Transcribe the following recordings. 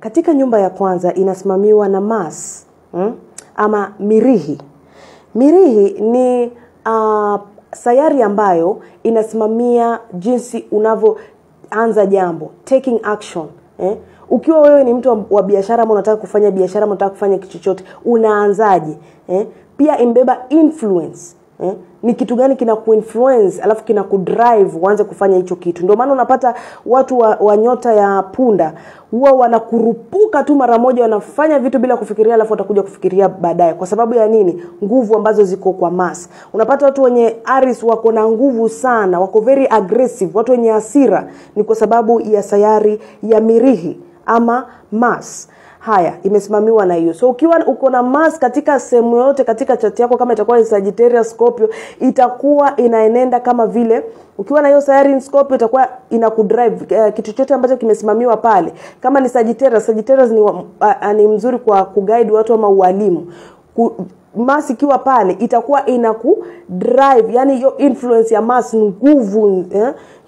Katika nyumba ya kwanza inasimamiwa na Mars, ama Mirihi. Mirihi ni sayari ambayo inasimamia jinsi unavyoanza jambo, taking action. Ukiwa wewe ni mtu wa biashara ama unataka kufanya biashara ama unataka kufanya kitu chochote, unaanzaje? Pia imbeba influence. Ni kitu gani kinakuinfluence alafu kinakudrive uanze kufanya hicho kitu. Ndio maana unapata watu wa nyota ya punda huwa wanakurupuka tu mara moja, wanafanya vitu bila kufikiria alafu watakuja kufikiria baadaye. Kwa sababu ya nini? Nguvu ambazo ziko kwa Mars. Unapata watu wenye Aries wako na nguvu sana, wako very aggressive, watu wenye hasira, ni kwa sababu ya sayari ya Mirihi ama Mars. Haya, imesimamiwa na hiyo. So ukiwa uko na Mars katika sehemu yote katika chati yako, kama itakuwa Sagittarius, Scorpio, itakuwa inaenenda kama vile ukiwa na hiyo sayari in Scorpio itakuwa inakudrive kitu chochote ambacho kimesimamiwa pale. Kama ni Sagittarius ni mzuri kwa kuguide watu ama walimu. Mars ikiwa pale itakuwa inakudrive, yani hiyo influence ya Mars, nguvu,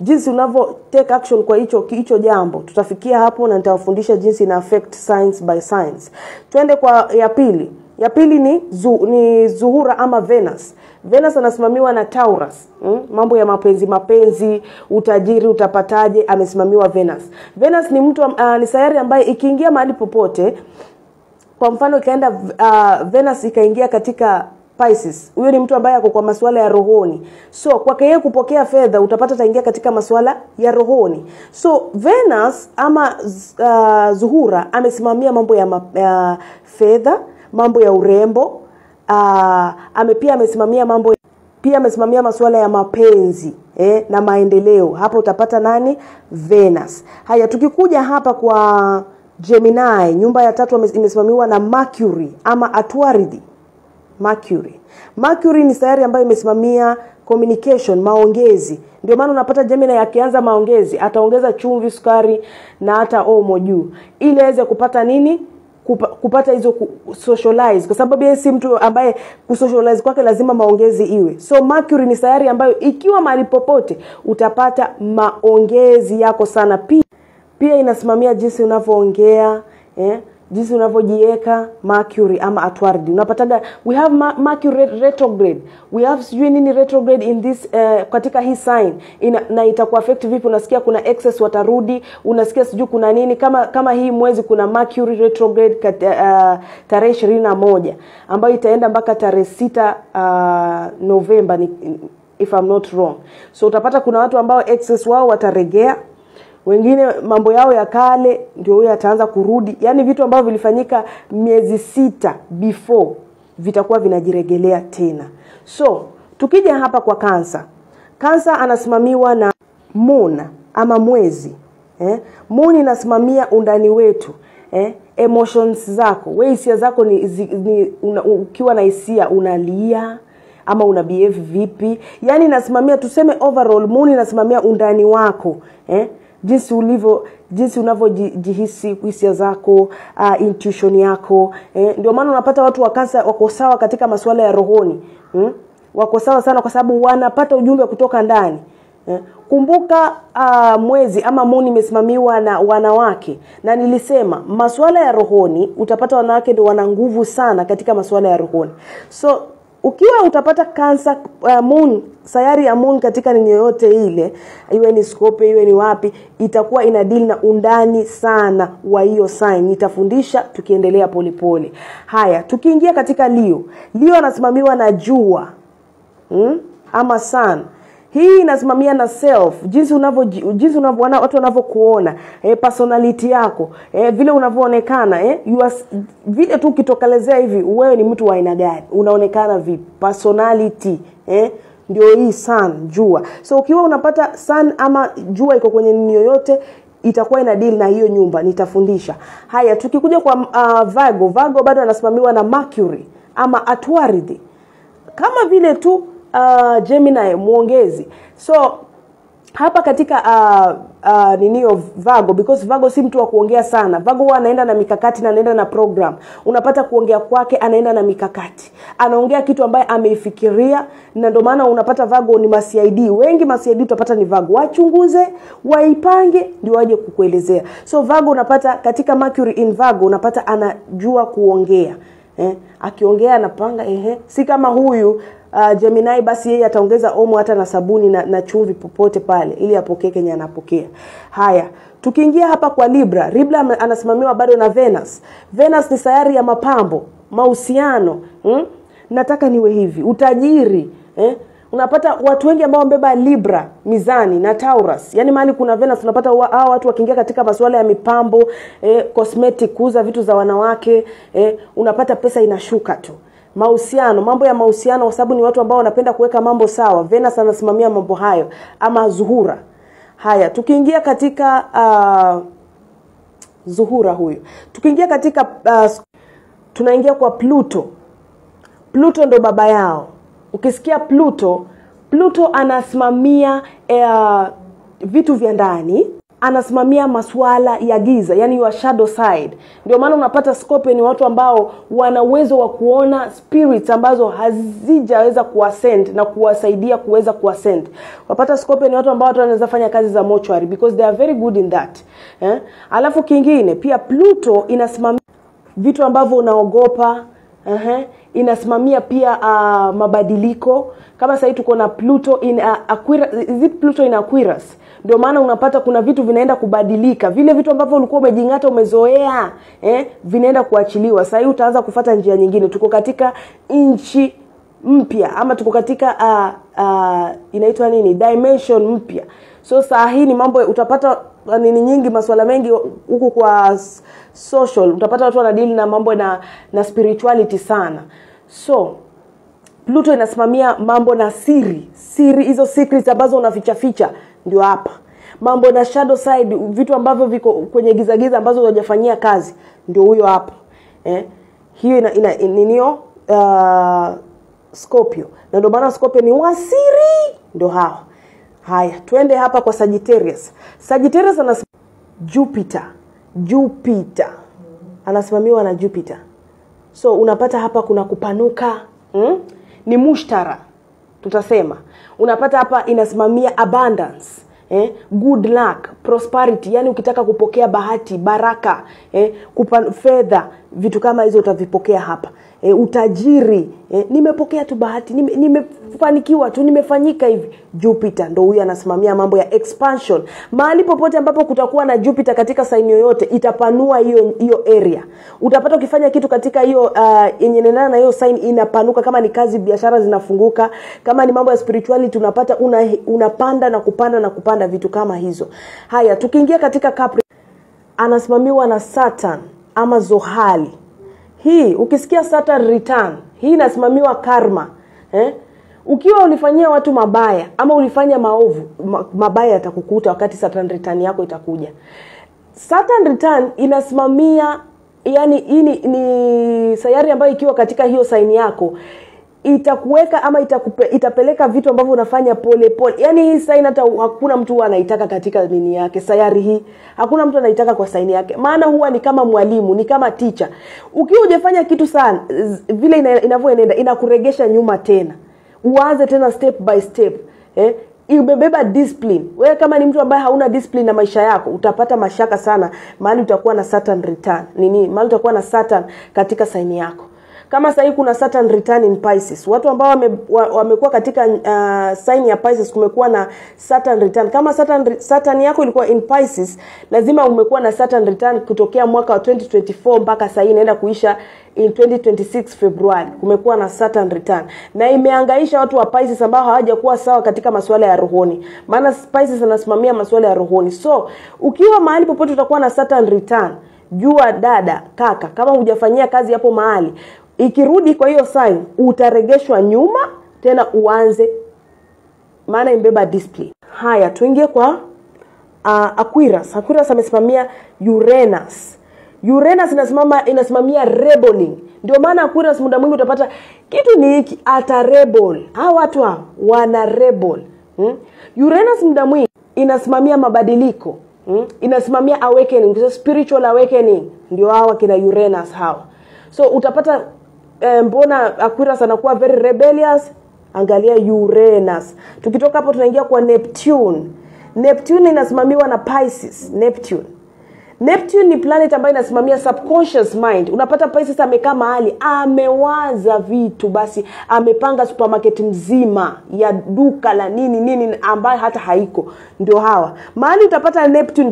jinsi unavyo take action kwa hicho jambo. Tutafikia hapo na nitawafundisha jinsi ina affect science by science. Twende kwa ya pili. Ya pili ni Zuhura ama Venus. Venus anasimamiwa na Taurus. Mambo ya mapenzi, utajiri, utapataje, amesimamiwa Venus. Venus ni mtu ni sayari ambaye ikiingia mahali popote, kwa mfano ikaenda Venus ikaingia katika Pisces, huyo ni mtu ambaye ako kwa masuala ya rohoni. So kwake yeye kupokea fedha, utapata ataingia katika masuala ya rohoni. So Venus ama Zuhura amesimamia mambo ya fedha, mambo ya urembo, amesimamia masuala ya mapenzi na maendeleo. Hapo utapata nani? Venus. Haya, tukikuja hapa kwa Gemini, nyumba ya tatu imesimamiwa na Mercury ama Atwaridi. Mercury ni sayari ambayo imesimamia communication, maongezi. Ndio maana unapata Gemini akianza maongezi ataongeza chumvi, sukari na hata omo juu, ili aweze kupata nini? Kupata hizo socialize, kwa sababu yeye si mtu ambaye kusocialize kwake lazima maongezi iwe. So Mercury ni sayari ambayo ikiwa mahali popote utapata maongezi yako sana. Pia inasimamia jinsi unavyoongea, jinsi unavyojiweka, Mercury ama Atwaridi. Unapataga we have Mercury retrograde. We have nini retrograde in this katika hii sign. Na itakuwa affect vipi? Unasikia kuna excess watarudi, unasikia sijui kuna nini, kama hii mwezi kuna Mercury retrograde tarehe 21 ambayo itaenda mpaka tarehe 6 November if I'm not wrong. So utapata kuna watu ambao excess wao wataregea, wengine mambo yao ya kale ndio huyo ataanza kurudi. Yani vitu ambavyo vilifanyika miezi 6 before vitakuwa vinajiregelea tena. So tukija hapa kwa Cancer. Cancer anasimamiwa na Moon ama mwezi. Moon inasimamia undani wetu, emotions zako. Wewe hisia zako ukiwa na hisia unalia ama una behave vipi? Yani inasimamia, tuseme overall, Moon inasimamia undani wako, jinsi unavyojihisi, hisia zako, intuition yako. Ndio maana unapata watu wa Cancer wako sawa katika masuala ya rohoni. Wako sawa sana kwa sababu wanapata ujumbe kutoka ndani. Kumbuka mwezi ama Moon imesimamiwa na wanawake, na nilisema masuala ya rohoni utapata wanawake ndio wana nguvu sana katika masuala ya rohoni. So ukiwa utapata Cancer, Moon, sayari ya Moon katika nini yoyote ile, iwe ni Scorpio iwe ni wapi, itakuwa ina deal na undani sana wa hiyo sign. Nitafundisha tukiendelea polepole. Haya, tukiingia katika Leo. Leo anasimamiwa na jua, ama sun. Hii inasimamia na self, jinsi unavyoona watu wanavyokuona, personality yako, vile unavyoonekana, vile tu ukitokelezea hivi wewe ni mtu wa aina gani, unaonekana vipi, personality, ndio hii sun, jua. So ukiwa unapata sun ama jua iko kwenye nini yoyote, itakuwa ina deal na hiyo nyumba, nitafundisha. Haya, tukikuja kwa Virgo bado anasimamiwa na Mercury ama Atwaridi. Kama vile tu Gemini muongezi. So hapa katika ninio Vago, because Vago si mtu wa kuongea sana. Vago huwa anaenda na mikakati na anaenda na program. Unapata kuongea kwake anaenda na mikakati. Anaongea kitu ambaye ameifikiria, na ndio maana unapata Vago ni ma-CID. Wengi ma-CID utapata ni Vago. Wachunguze, waipange ndio waje kukuelezea. So Vago unapata katika Mercury in Vago unapata anajua kuongea. Akiongea anapanga si kama huyu Gemini, basi yeye ataongeza omo hata na sabuni na chumvi popote pale ili apokee Kenya anapokea. Haya, tukiingia hapa kwa Libra. Libra anasimamiwa bado na Venus. Venus ni sayari ya mapambo, mahusiano. Nataka niwe hivi, utajiri. Unapata watu wengi ambao wamebeba Libra, Mizani na Taurus. Yaani mahali kuna Venus unapata hao watu wakiingia katika masuala ya mipambo, cosmetic, kuuza vitu za wanawake, unapata pesa inashuka tu. Mahusiano, mambo ya mahusiano, kwa sababu ni watu ambao wanapenda kuweka mambo sawa. Venus anasimamia mambo hayo, ama Zuhura. Haya, tukiingia katika Zuhura huyu. Tukiingia katika tunaingia kwa Pluto. Pluto ndo baba yao. Ukisikia Pluto anasimamia vitu vya ndani, anasimamia masuala ya giza, yani your shadow side. Ndio maana unapata Scorpio ni watu ambao wana uwezo wa kuona spirits ambazo hazijaweza kuascend na kuwasaidia kuweza kuascend. Unapata Scorpio ni watu ambao wanaweza fanya kazi za mortuary because they are very good in that. Alafu kingine pia Pluto inasimamia vitu ambavyo unaogopa. Inasimamia pia mabadiliko. Kama sasa tuko na Pluto in Aquarius, Pluto in Aquarius. Ndio maana unapata kuna vitu vinaenda kubadilika. Vile vitu ambavyo ulikuwa umejingata umezoea, vinaenda kuachiliwa. Sasa utaanza kufuata njia nyingine. Tuko katika inchi mpya, ama tuko katika inaitwa nini? Dimension mpya. So saa hii ni mambo utapata nini nyingi, masuala mengi huku kwa social. Utapata watu wanadili na mambo na spirituality sana. So Pluto inasimamia mambo na siri. Hizo secrets ambazo unaficha ndio hapa. Mambo na shadow side, vitu ambavyo viko kwenye giza ambazo hujafanyia kazi, ndio huyo hapa. Hiyo ninio Scorpio. Na ndio maana Scorpio ni wasiri, ndio hao. Haya, tuende hapa kwa Sagittarius. Sagittarius ana Jupiter. Anasimamiwa na Jupiter. So unapata hapa kuna kupanuka, ni mushtara tutasema. Unapata hapa inasimamia abundance, good luck, prosperity, yani ukitaka kupokea bahati, baraka, fedha, vitu kama hizo utavipokea hapa. Utajiri, nimepokea tu bahati, nimefanikiwa tu, nimefanyika hivi. Jupiter ndo huyu anasimamia mambo ya expansion. Mahali popote ambapo kutakuwa na Jupiter katika sign yoyote itapanua hiyo area. Utapata ukifanya kitu katika hiyo yenye inaendana na hiyo sign inapanuka. Kama ni kazi, biashara zinafunguka. Kama ni mambo ya spirituality unapata unapanda na kupanda vitu kama hizo. Haya, tukiingia katika Capricorn, anasimamiwa na Saturn ama Zohali. Hii ukisikia Saturn return, hii inasimamiwa karma. Ukiwa ulifanyia watu mabaya ama ulifanya maovu, mabaya yatakukuta wakati Saturn return yako itakuja. Saturn return inasimamia, yani hii ni sayari ambayo ikiwa katika hiyo sign yako itakuweka ama itapeleka vitu ambavyo unafanya pole. Yani hii sign hata hakuna mtu anaitaka katika nini yake, sayari hii. Hakuna mtu anaitaka kwa sign yake. Maana huwa ni kama mwalimu, ni kama teacher. Ukiwa hujafanya kitu sana, vile inavyoenda inakuregesha nyuma tena. Uanze tena step by step. Umebeba discipline. Wewe kama ni mtu ambaye hauna discipline na maisha yako, utapata mashaka sana mahali utakuwa na Saturn return. Mahali utakuwa na Saturn katika sign yako. Kama sasa kuna Saturn return in Pisces, watu ambao wamekuwa katika sign ya Pisces kumekuwa na Saturn return. Kama Saturn yako ilikuwa in Pisces, lazima umekuwa na Saturn return kutokea mwaka wa 2024 mpaka sasa inaenda kuisha in 2026 February. Kumekuwa na Saturn return. Na imehangaisha watu wa Pisces ambao hawajakuwa sawa katika masuala ya rohoni. Maana Pisces anasimamia masuala ya rohoni. So, ukiwa mahali popote utakuwa na Saturn return, jua dada, kaka, kama hujafanyia kazi hapo mahali, ikirudi kwa hiyo sign utaregeshwa nyuma tena uanze, maana imbeba discipline. Haya, tuingie kwa Aquarius. Aquarius amesimamia Uranus. Uranus inasimamia rebelling. Ndio maana Aquarius muda mwingi utapata kitu ni hiki ata rebel. Hao watu wana rebel. Uranus muda mwingi inasimamia mabadiliko, inasimamia awakening, spiritual awakening. Ndio hawa kina Uranus hawa. So utapata mbona Aquarius anakuwa very rebellious, angalia Uranus. Tukitoka hapo tunaingia kwa Neptune. Neptune inasimamiwa na Pisces. Neptune ni planet ambayo inasimamia subconscious mind. Unapata Pisces amekaa mahali, amewaza vitu, basi amepanga supermarket mzima ya duka la nini ambayo hata haiko. Ndio hawa. Mahali utapata Neptune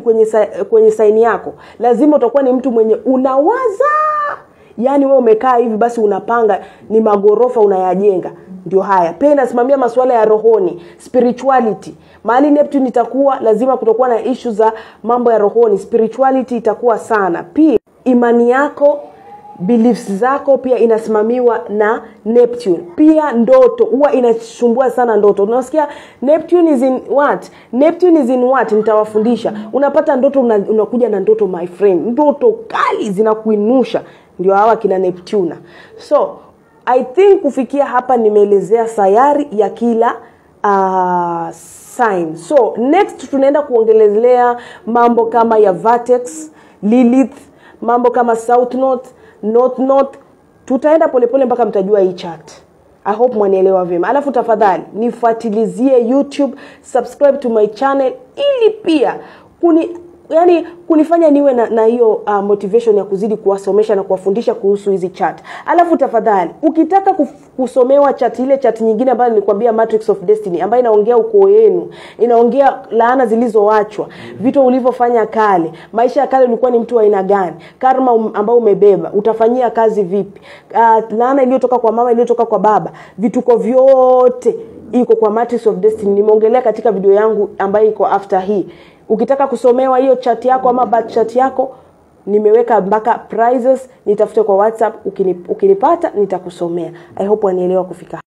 kwenye sign yako, lazima utakuwa ni mtu mwenye unawaza. Yani wewe umekaa hivi basi unapanga ni magorofa unayajenga. Ndio haya. Pia inasimamia masuala ya rohoni, spirituality. Mahali Neptune itakuwa, lazima kutakuwa na issue za mambo ya rohoni, spirituality itakuwa sana. Pia imani yako, beliefs zako pia inasimamiwa na Neptune. Pia ndoto, huwa inasumbua sana ndoto. Unasikia Neptune is in what? Neptune is in what? Nitawafundisha. Unapata ndoto, unakuja na ndoto my friend. Ndoto kali zinakuinusha. Ndio hawa kina Neptune. So I think kufikia hapa nimeelezea sayari ya kila sign. So next tunaenda kuongelezea mambo kama ya Vertex, Lilith, mambo kama South Node, North Node. Tutaenda polepole mpaka mtajua hii chart. I hope mwanielewa vyema. Alafu tafadhali nifuatilizie YouTube, subscribe to my channel ili pia kunifanya niwe na hiyo motivation ya kuzidi kuwasomesha na kuwafundisha kuhusu hizi chart. Alafu tafadhali ukitaka kusomewa chart, ile chart nyingine ambayo nilikwambia Matrix of Destiny, ambayo inaongea ukoo wenu, inaongea laana zilizoachwa, vitu ulivyofanya kale, maisha ya kale ulikuwa ni mtu wa aina gani, karma ambao umebeba, utafanyia kazi vipi, laana iliyotoka kwa mama, iliyotoka kwa baba, vituko vyote iko kwa Matrix of Destiny. Nimeongelea katika video yangu ambayo iko after hii. Ukitaka kusomewa hiyo chat yako ama birth chat yako, nimeweka mpaka prizes, nitafute kwa WhatsApp, ukinipata nitakusomea. I hope wanielewa kufika.